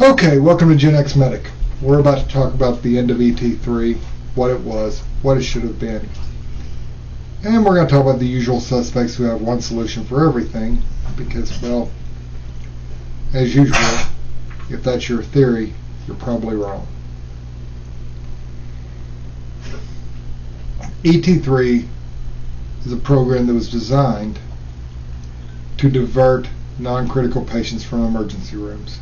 Okay, welcome to Gen X Medic. We're about to talk about the end of ET3, what it was, what it should have been. And we're going to talk about the usual suspects who have one solution for everything, because, well, as usual, if that's your theory, you're probably wrong. ET3 is a program that was designed to divert non-critical patients from emergency rooms.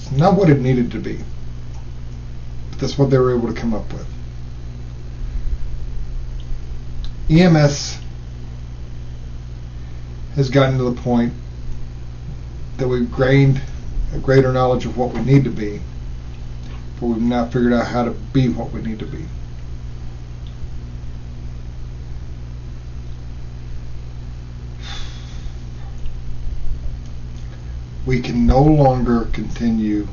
It's not what it needed to be, but that's what they were able to come up with. EMS has gotten to the point that we've gained a greater knowledge of what we need to be, but we've not figured out how to be what we need to be. We can no longer continue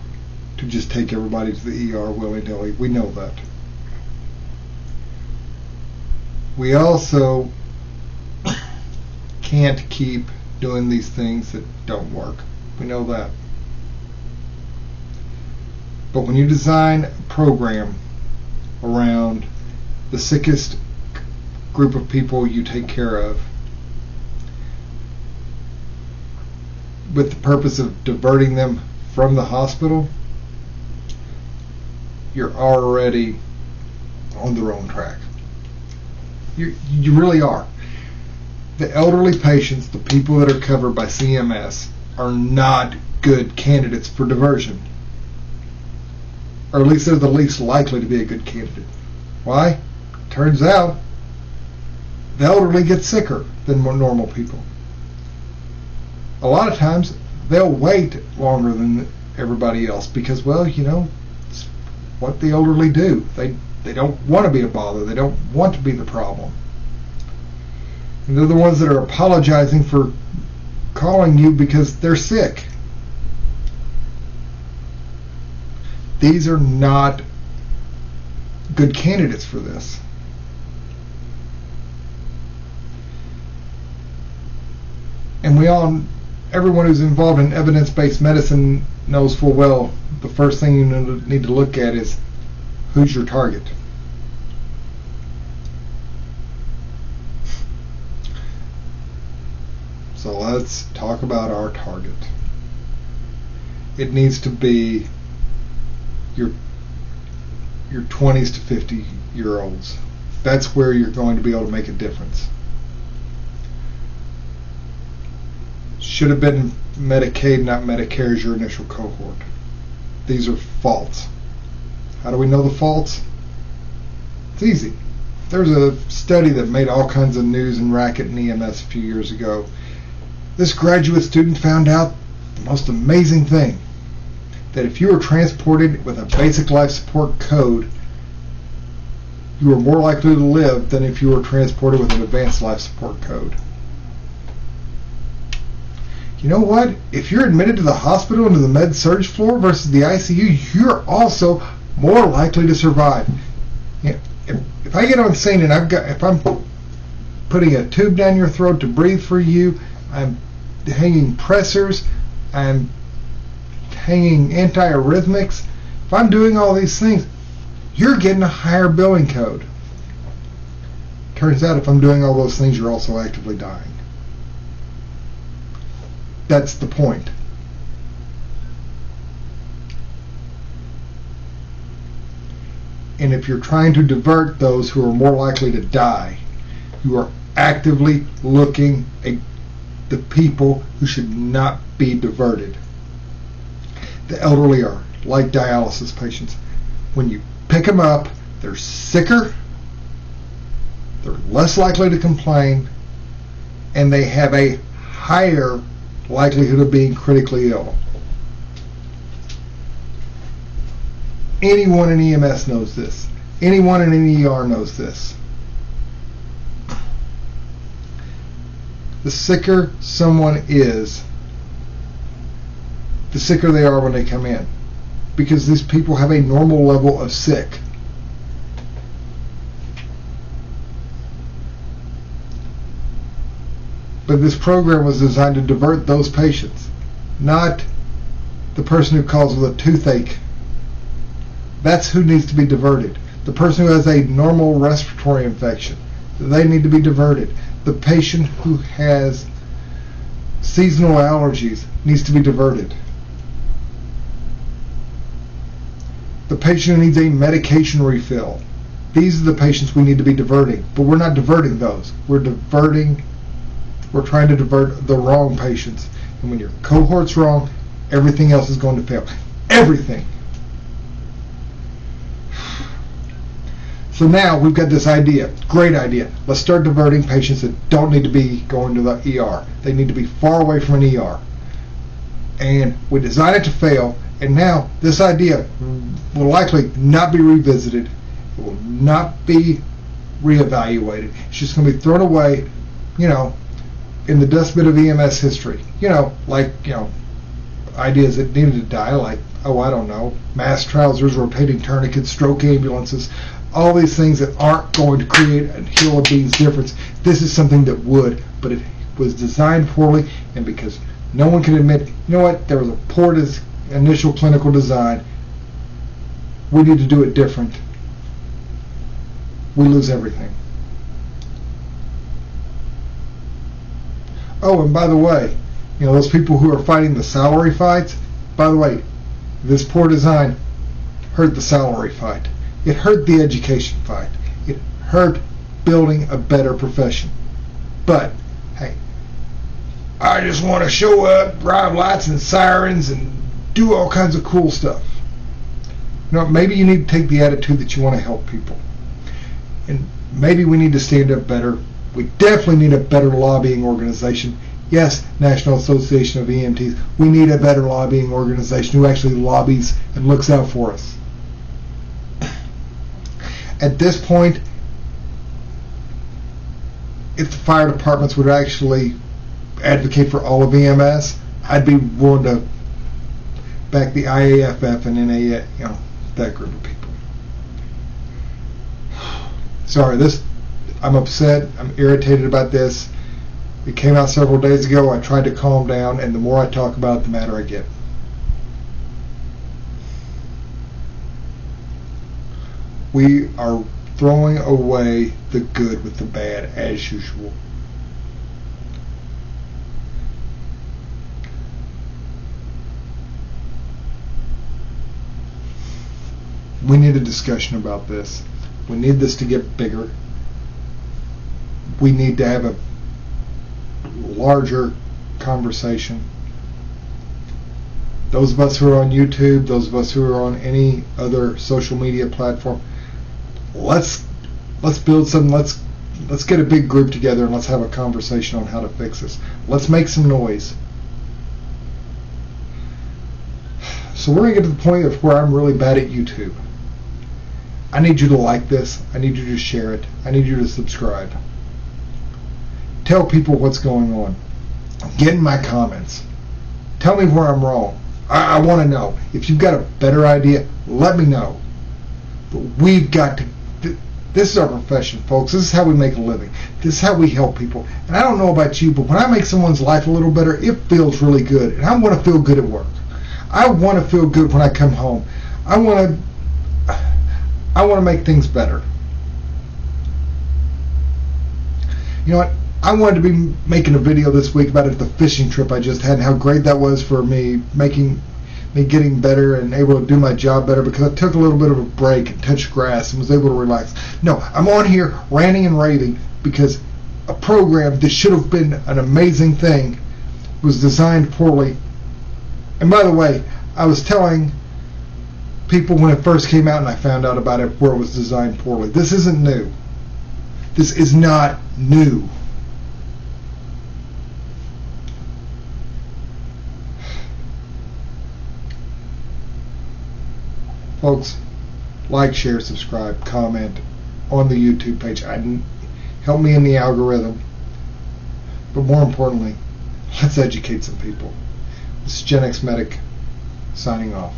to just take everybody to the ER willy-nilly. We know that. We also can't keep doing these things that don't work. We know that. But when you design a program around the sickest group of people you take care of, with the purpose of diverting them from the hospital, you're already on the wrong track. You really are. The elderly patients, the people that are covered by CMS, are not good candidates for diversion. Or at least they're the least likely to be a good candidate. Why? Turns out the elderly get sicker than more normal people. A lot of times they'll wait longer than everybody else because, well, you know, it's what the elderly do. They don't want to be a bother. They don't want to be the problem. And they're the ones that are apologizing for calling you because they're sick. These are not good candidates for this. And everyone who's involved in evidence-based medicine knows full well the first thing you need to look at is who's your target. So let's talk about our target. It needs to be your 20s to 50-year-olds. That's where you're going to be able to make a difference. Should have been Medicaid, not Medicare, as your initial cohort. These are faults. How do we know the faults? It's easy. There's a study that made all kinds of news and racket in EMS a few years ago. This graduate student found out the most amazing thing, that if you were transported with a basic life support code, you were more likely to live than if you were transported with an advanced life support code. You know what? If you're admitted to the hospital and to the med-surg floor versus the ICU, you're also more likely to survive. You know, if I get on scene and if I'm putting a tube down your throat to breathe for you, I'm hanging pressors, I'm hanging antiarrhythmics, if I'm doing all these things, you're getting a higher billing code. Turns out if I'm doing all those things, you're also actively dying. That's the point. And if you're trying to divert those who are more likely to die, you are actively looking at the people who should not be diverted. The elderly are like dialysis patients. When you pick them up, they're sicker, they're less likely to complain, and they have a higher likelihood of being critically ill. Anyone in EMS knows this. Anyone in an ER knows this. The sicker someone is, the sicker they are when they come in, because these people have a normal level of sick. But this program was designed to divert those patients, not the person who calls with a toothache. That's who needs to be diverted. The person who has a normal respiratory infection, they need to be diverted. The patient who has seasonal allergies needs to be diverted. The patient who needs a medication refill. These are the patients we need to be diverting, but we're not diverting those. We're trying to divert the wrong patients. And when your cohort's wrong, everything else is going to fail. Everything. So now we've got this idea, great idea. Let's start diverting patients that don't need to be going to the ER. They need to be far away from an ER. And we designed it to fail, and now this idea will likely not be revisited. It will not be reevaluated. It's just going to be thrown away, in the dustbin of EMS history. Ideas that needed to die, like, I don't know, mass trousers, rotating tourniquets, stroke ambulances, all these things that aren't going to create a hill of beans difference. This is something that would, but it was designed poorly, and because no one can admit, there was a poor initial clinical design, we need to do it different. We lose everything. Oh, and by the way, those people who are fighting the salary fights, by the way, this poor design hurt the salary fight. It hurt the education fight. It hurt building a better profession. But, hey, I just want to show up, drive lights and sirens, and do all kinds of cool stuff. Maybe you need to take the attitude that you want to help people. And maybe we need to stand up better. We definitely need a better lobbying organization. Yes, National Association of EMTs, we need a better lobbying organization who actually lobbies and looks out for us. At this point, if the fire departments would actually advocate for all of EMS, I'd be willing to back the IAFF and NA, that group of people. Sorry, I'm upset. I'm irritated about this. It came out several days ago. I tried to calm down, and the more I talk about it, the madder I get. We are throwing away the good with the bad as usual. We need a discussion about this. We need this to get bigger. We need to have a larger conversation. Those of us who are on YouTube, those of us who are on any other social media platform, let's build some. Let's get a big group together and let's have a conversation on how to fix this. Let's make some noise. So we're going to get to the point of where I'm really bad at YouTube. I need you to like this. I need you to share it. I need you to subscribe. Tell people what's going on. Get in my comments. Tell me where I'm wrong. I want to know. If you've got a better idea, let me know. But we've got to... This is our profession, folks. This is how we make a living. This is how we help people. And I don't know about you, but when I make someone's life a little better, it feels really good. And I want to feel good at work. I want to feel good when I come home. I want to make things better. You know what? I wanted to be making a video this week about the fishing trip I just had and how great that was for me, getting better and able to do my job better because I took a little bit of a break and touched grass and was able to relax. No, I'm on here ranting and raving because a program that should have been an amazing thing was designed poorly. And by the way, I was telling people when it first came out and I found out about it where it was designed poorly. This isn't new. This is not new. Folks, like, share, subscribe, comment on the YouTube page. Help me in the algorithm. But more importantly, let's educate some people. This is Gen X Medic signing off.